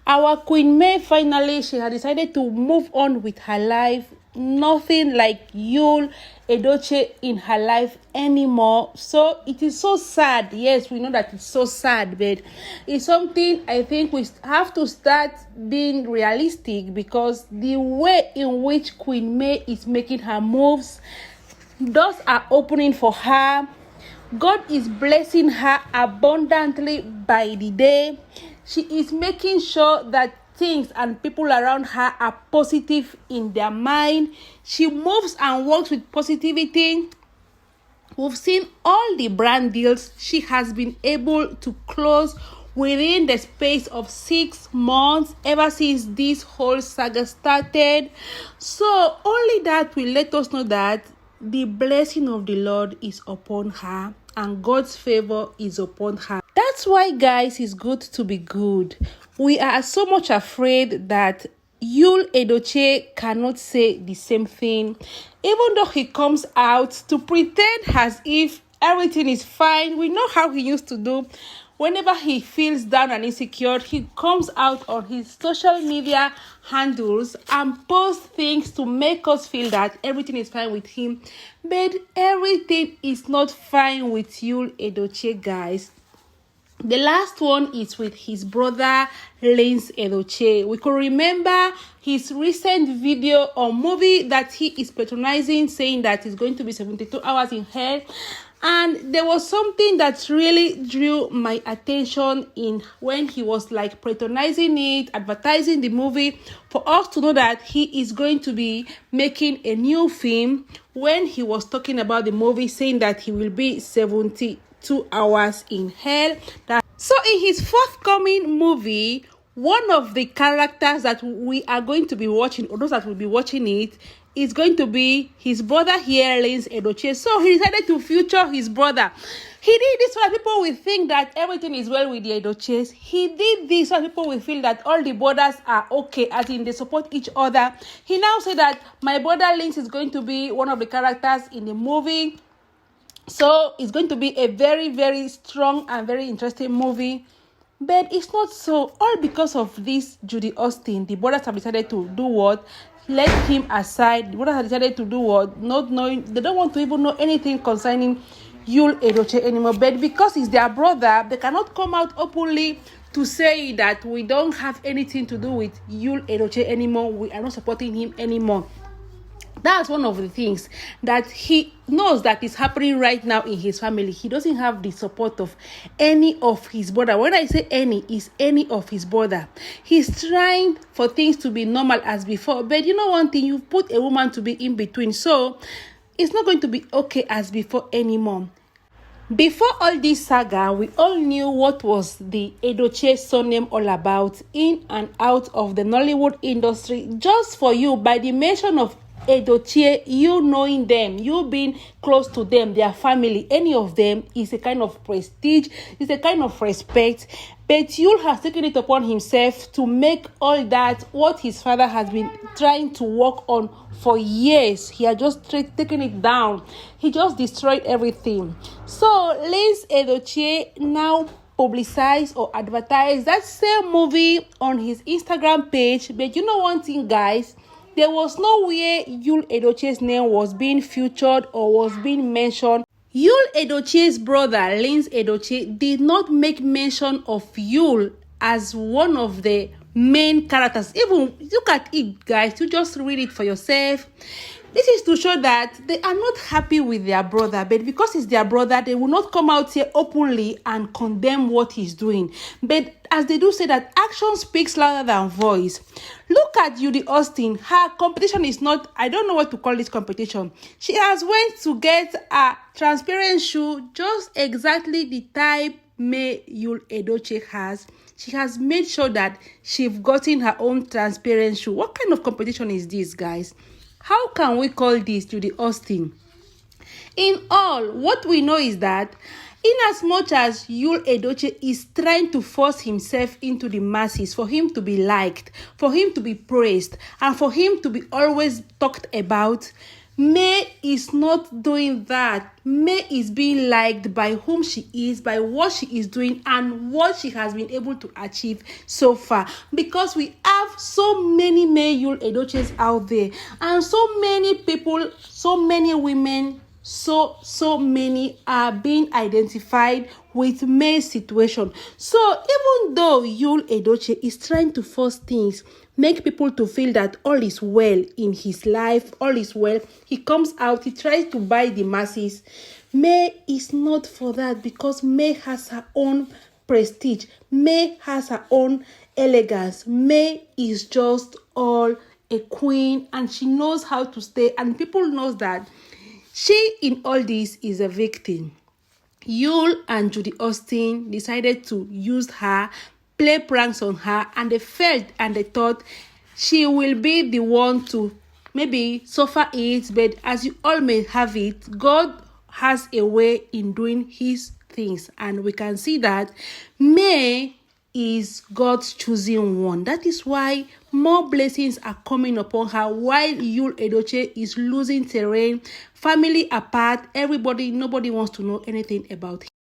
Our Queen May, finally, she had decided to move on with her life. Nothing like Yul Edochie in her life anymore. So it is so sad. Yes, we know that it's so sad, but it's something I think we have to start being realistic, because the way in which Queen May is making her moves, doors are opening for her. God is blessing her abundantly by the day. She is making sure that things and people around her are positive in their mind. She moves and works with positivity. We've seen all the brand deals she has been able to close within the space of 6 months ever since this whole saga started. So only that will let us know that the blessing of the Lord is upon her and God's favor is upon her. That's why, guys, it's good to be good. We are so much afraid that Yul Edochie cannot say the same thing, even though he comes out to pretend as if everything is fine. We know how he used to do. Whenever he feels down and insecure, he comes out on his social media handles and posts things to make us feel that everything is fine with him. But everything is not fine with Yul Edochie, guys. The last one is with his brother, Lince Edochie. We could remember his recent video or movie that he is patronizing, saying that it's going to be 72 hours in hell. And there was something that really drew my attention in when he was like patronizing it, advertising the movie, for us to know that he is going to be making a new film. When he was talking about the movie, saying that he will be 72 hours in hell. So in his forthcoming movie, one of the characters that we are going to be watching, or those that will be watching it, is going to be his brother here, Lince Edochie. So he decided to feature his brother. He did this so that people will think that everything is well with the Edochies. He did this so that people will feel that all the brothers are okay, as in they support each other. He now said that my brother Lince is going to be one of the characters in the movie. So it's going to be a very, very strong and very interesting movie. But it's not so. All because of this Judy Austin. The brothers have decided to do what? Let him aside. The brothers have decided to do what? Not knowing. They don't want to even know anything concerning Yul Edochie anymore. But because he's their brother, they cannot come out openly to say that we don't have anything to do with Yul Edochie anymore. We are not supporting him anymore. That's one of the things that he knows that is happening right now in his family. He doesn't have the support of any of his brother. When I say any, is any of his brother. He's trying for things to be normal as before. But you know one thing, you put a woman to be in between. So it's not going to be okay as before anymore. Before all this saga, we all knew what was the Edochie surname all about, in and out of the Nollywood industry. Just for you, by the mention of Edochie, you knowing them, you being close to them, their family, any of them, is a kind of prestige, is a kind of respect. But Yul has taken it upon himself to make all that what his father has been trying to work on for years. He had just taken it down. He just destroyed everything. So Lince Edochie now publicize or advertise that same movie on his Instagram page. But you know one thing, guys, there was no way Yul Edochie's name was being featured or was being mentioned. Yul Edochie's brother, Lince Edochie, did not make mention of Yul as one of the main characters. Even look at it, guys. You just read it for yourself. This is to show that they are not happy with their brother, but because it's their brother, they will not come out here openly and condemn what he's doing. But as they do say that action speaks louder than voice. Look at Judy Austin. Her competition is not, I don't know what to call this competition. She has went to get a transparent shoe, just exactly the type May Yul Edochie has. She has made sure that she's gotten her own transparent shoe. What kind of competition is this, guys? How can we call this Judy Austin? In all, what we know is that in as much as Yul Edochie is trying to force himself into the masses, for him to be liked, for him to be praised, and for him to be always talked about, May is not doing that. May is being liked by whom she is, by what she is doing, and what she has been able to achieve so far. Because we have so many male edochies out there, and so many people, so many women, so many are being identified with May's situation. So even though Yul Edochie is trying to force things, make people to feel that all is well in his life, all is well, he comes out, he tries to buy the masses. May is not for that, because May has her own prestige. May has her own elegance. May is just all a queen, and she knows how to stay, and people knows that she in all this is a victim. Yul and Judy Austin decided to use her, play pranks on her, and they felt and they thought she will be the one to maybe suffer it. But as you all may have it, God has a way in doing his things, and we can see that May is God's chosen one. That is why more blessings are coming upon her, while Yul Edochie is losing terrain, family apart, everybody, nobody wants to know anything about him.